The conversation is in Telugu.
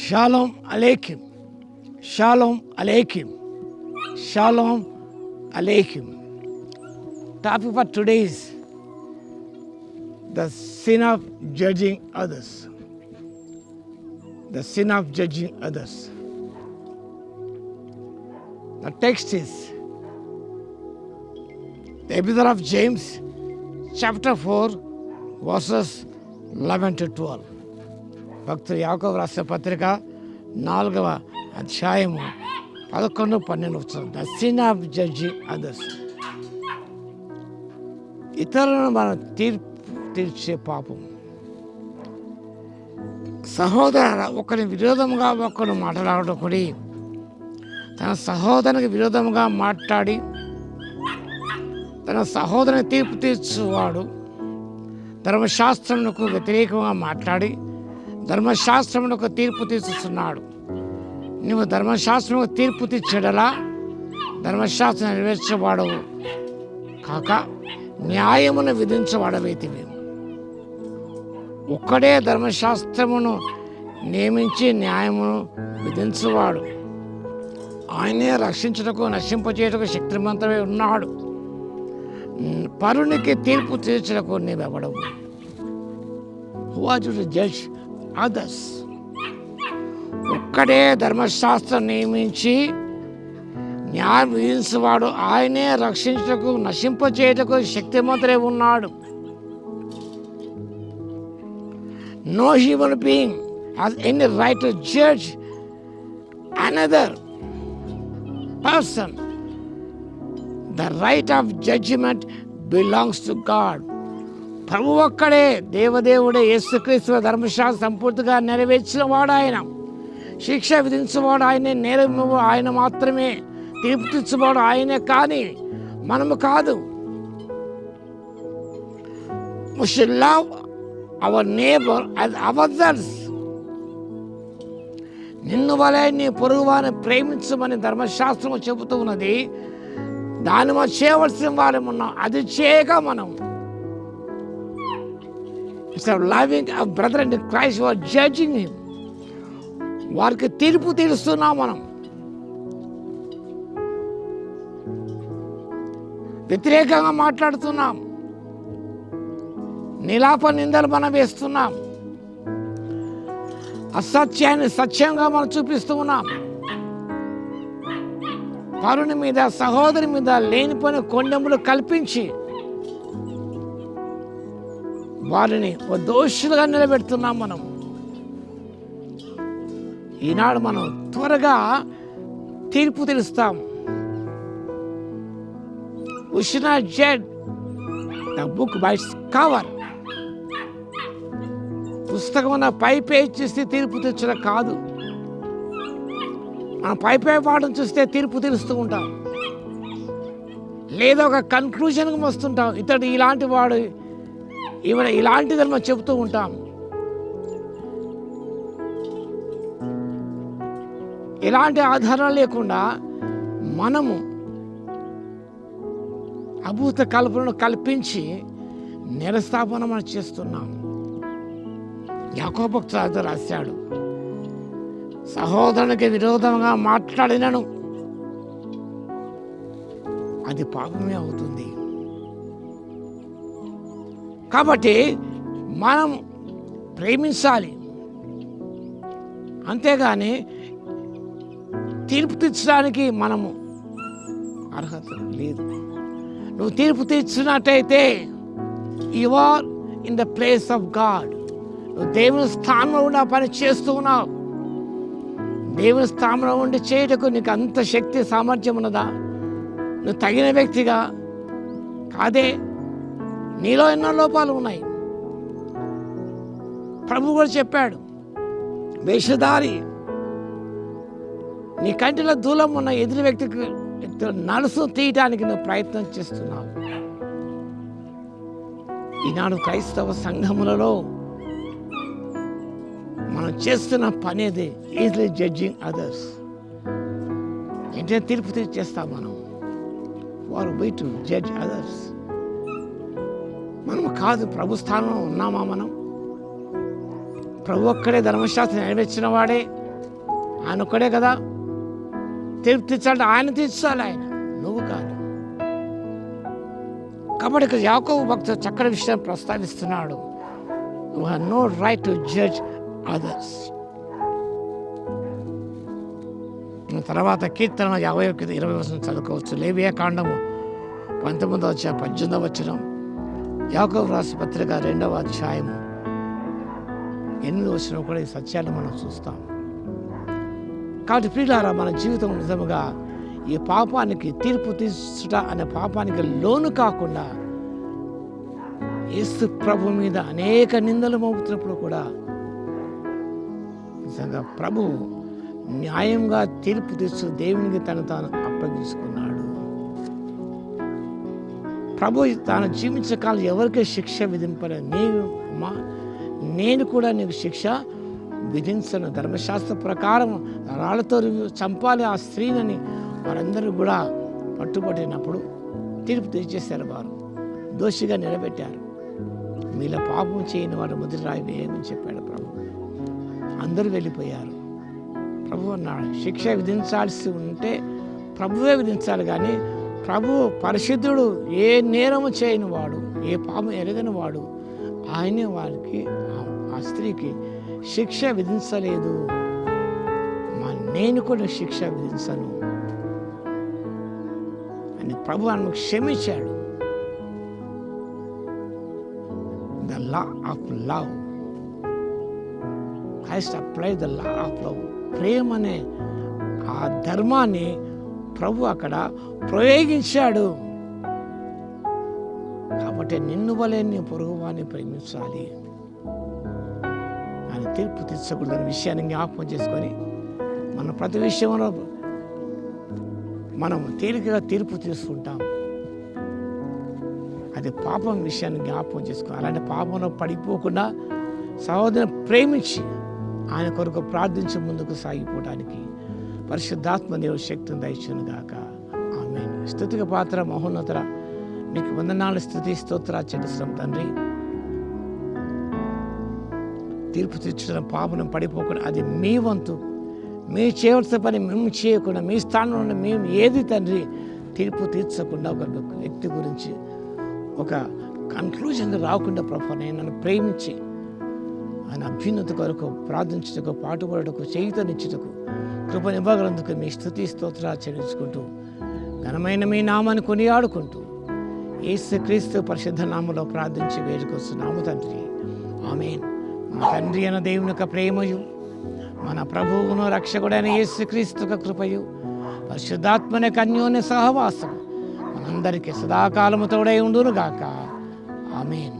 Shalom Aleichem. Shalom Aleichem. Shalom Aleichem. Topic for today is the sin of judging others. The sin of judging others. The text is the Epistle of James, chapter 4, verses 11 to 12. భక్తుడు యాకోబు రాసిన పత్రిక 4వ అధ్యాయము 11-12 వచనం. The sin of judging others. ఇతరులను మనం తీర్చే పాపం. సహోదర ఒకరి విరోధముగా ఒకరు మాట్లాడటం కూడి తన సహోదరునికి విరోధముగా మాట్లాడి తన సహోదరుని తీర్పు తీర్చువాడు ధర్మశాస్త్రమునకు వ్యతిరేకంగా మాట్లాడి ధర్మశాస్త్రమునకు తీర్పు తీర్చుతున్నాడు. నువ్వు ధర్మశాస్త్రముకు తీర్పు తీర్చడలా ధర్మశాస్త్రం నెరవేర్చవాడవు కాక న్యాయమును విధించవాడవైతివి. ఒక్కడే ధర్మశాస్త్రమును నియమించి న్యాయమును విధించువాడు. ఆయనే రక్షించుటకు నశింపచేయుటకు శక్తిమంతుడై ఉన్నాడు. పరునికి తీర్పు తీర్చుటకు నీవెవడవు. Who are you to judge others? ఒక్కడే ధర్మశాస్త్రం నియమించి న్యాయం విధించేవాడు. ఆయనే రక్షించుటకు నశింపచేయుటకు శక్తిమంతుడై ఉన్నాడు. No human being has any right to judge another person. The right of judgment belongs to God. ప్రభు ఒక్కడే, దేవదేవుడే, యేసుక్రీస్తు ధర్మశాస్త్రం సంపూర్తిగా నెరవేర్చిన వాడు ఆయన. శిక్ష విధించేవాడు ఆయనే, నేరం ఆయన మాత్రమే, తీర్పు తీర్చేవాడు ఆయనే కానీ మనము కాదు. We should love our neighbor as ourselves. నిన్ను వలె నీ పొరుగువారిని ప్రేమించమని ధర్మశాస్త్రం చెబుతూ ఉన్నది. దాన్ని మనం చేయవలసిన వారం ఉన్నాం. అది చేయక మనం instead of loving our brother in Christ, we are judging him. వారికి తీర్పు తీరుస్తున్నాం మనం. వ్యతిరేకంగా మాట్లాడుతున్నాం. నిలాప నిందలు మనం వేస్తున్నాం. అసత్యాన్ని సత్యంగా మనం చూపిస్తూ ఉన్నాం. పరుని మీద, సహోదరి మీద లేనిపోయిన కొండెములు కల్పించి వారిని దోషులుగా నిలబెడుతున్నాం మనం. ఈనాడు మనం త్వరగా తీర్పు తెలుస్తాం. We should not judge the book by its cover. పుస్తకం పై పేజ్ చూస్తే తీర్పు తెచ్చడం కాదు. మనం పై పాఠం చూస్తే తీర్పు తెలుస్తూ ఉంటాం. లేదా ఒక కన్క్లూజన్కి వస్తుంటాం. ఇతడు ఇలాంటి వాడు, ఈవిడ ఇలాంటిదని మనం చెబుతూ ఉంటాం. ఎలాంటి ఆధారం లేకుండా మనము అభూత కల్పనను కల్పించి నిరస్థాపన మనం చేస్తున్నాం. యాకోబు భక్తుడు రాశాడు, సహోదరునికి విరోధంగా మాట్లాడినను అది పాపమే అవుతుంది. కాబట్టి మనం ప్రేమించాలి, అంతేగాని తీర్పు తీర్చడానికి మనము అర్హత లేదు. నువ్వు తీర్పు తీర్చినట్టయితే you are in the place of God. నువ్వు దేవుని స్థానంలో ఉన్న పని చేస్తూ ఉన్నావు. దేవుని స్థానంలో ఉండి చేయటకు నీకు అంత శక్తి సామర్థ్యం ఉన్నదా? నువ్వు తగిన వ్యక్తిగా కాదే. నీలో ఎన్నో లోపాలు ఉన్నాయి. ప్రభు కూడా చెప్పాడు, వేషధారి, నీ కంటిలో దూలం ఉన్న ఎదురు వ్యక్తికి నలుసు తీయటానికి నువ్వు ప్రయత్నం చేస్తున్నావు. ఈనాడు క్రైస్తవ సంఘములలో మనం చేస్తున్న పని అది ఈజీలీ జడ్జింగ్ అదర్స్. ఏంటంటే తీర్పు తీర్చేస్తాం మనం. వారు వై టు జడ్జ్ అదర్స్. మనం కాదు, ప్రభు స్థానంలో ఉన్నామా మనం? ప్రభు ఒక్కడే ధర్మశాస్త్రం నెరవేర్చిన వాడే, ఆయన ఒక్కడే కదా తీర్పు తీర్చాలంటే ఆయన తీర్చాలి, ఆయన, నువ్వు కాదు. కాబట్టి ఇక్కడ యాకోబు భక్తుడు చక్కటి విషయం ప్రస్తావిస్తున్నాడు. You have no right to judge others. తర్వాత కీర్తన 50:20 చదువుకోవచ్చు. లేవియా కాండము 19:18 యాకోబు రాసిన పత్రిక 2వ అధ్యాయము 8 కూడా ఈ సత్యాన్ని మనం చూస్తాం. కాబట్టి ప్రియులారా, మన జీవితం నిజముగా ఈ పాపానికి తీర్పు తీసుట అనే పాపానికి లోను కాకుండా యేసు ప్రభు మీద అనేక నిందలు మోపుతున్నప్పుడు కూడా నిజంగా ప్రభు న్యాయంగా తీర్పు తీర్చు దేవునికి తాను అప్పగించుకున్నాడు. ప్రభు తాను జీవించే కాలం ఎవరికీ శిక్ష విధింపలేదు. నేను కూడా నీకు శిక్ష విధించను. ధర్మశాస్త్ర ప్రకారం రాళ్లతో చంపాలి ఆ స్త్రీని వారందరూ కూడా పట్టుబట్టినప్పుడు తీర్పు తీర్చేశారు. వారు దోషిగా నిలబెట్టారు. మీలో పాపం చేయని వారు మొదటి రాయి వేయమని చెప్పాడు ప్రభు. అందరూ వెళ్ళిపోయారు. ప్రభు అన్నాడు, శిక్ష విధించాల్సి ఉంటే ప్రభువే విధించాలి, కానీ ప్రభు పరిశుద్ధుడు, ఏ నేరము చేయని వాడు, ఏ పాపం ఎరగని వాడు, ఆయనే వారికి ఆ స్త్రీకి శిక్ష విధించలేదు. నేను కూడా శిక్ష విధించను అని ప్రభు ఆమెను క్షమించాడు. The law of love, Christ applied the law of love. ప్రేమ అనే ఆ ధర్మాన్ని ప్రభు అక్కడ ప్రయోగించాడు. కాబట్టి నిన్ను వలె నీ పొరుగువాన్ని ప్రేమించాలి అని తీర్పు తీర్చకూడదనే విషయాన్ని జ్ఞాపకం చేసుకొని మన ప్రతి విషయంలో మనం తేలికగా తీర్పు తీసుకుంటాం. అది పాపం విషయాన్ని జ్ఞాపకం చేసుకోవాలి. అలాంటి పాపంలో పడిపోకుండా సహోదరుని ప్రేమించి ఆయన కొరకు ప్రార్థించి ముందుకు సాగిపోవడానికి పరిశుద్ధాత్మ దేవుడు శక్తిని దయచును గాక. ఆమేన్. స్తుతికి పాత్ర మహోన్నతర మీకు వందనాలు, స్తుతి స్తోత్ర చెల్లిస్తున్నాం తండ్రి. తీర్పు తీర్చున్న పాపను పడిపోకుండా అది మీ వంతు. మీ చేయవలసిన పని మేము చేయకుండా, మీ స్థానంలో మేము ఏది తండ్రి తీర్పు తీర్చకుండా ఒక వ్యక్తి గురించి ఒక కన్క్లూజన్ రాకుండా ప్రభు నన్ను ప్రేమించి ఆయన అభ్యున్నతి కొరకు ప్రార్థించుటకు, పాటుపడుటకు, చేయుతనిచ్చుటకు కృపనివ్వగలందుకు మీ స్తుతి స్తోత్రాలు చెల్లించుకుంటూ ఘనమైన మీ నామాన్ని కొనియాడుకుంటూ యేసుక్రీస్తు పరిశుద్ధ నామములో ప్రార్థించి వేడుకొస్తున్నాము తండ్రి. ఆమేన్. మన తండ్రి అయిన దేవుని యొక్క ప్రేమయు, మన ప్రభువును రక్షకుడైన యేసుక్రీస్తు యొక్క కృపయు, పరిశుద్ధాత్మని అన్యోన్య సహవాసం మనందరికీ సదాకాలము తోడై ఉండును గాక. ఆమేన్.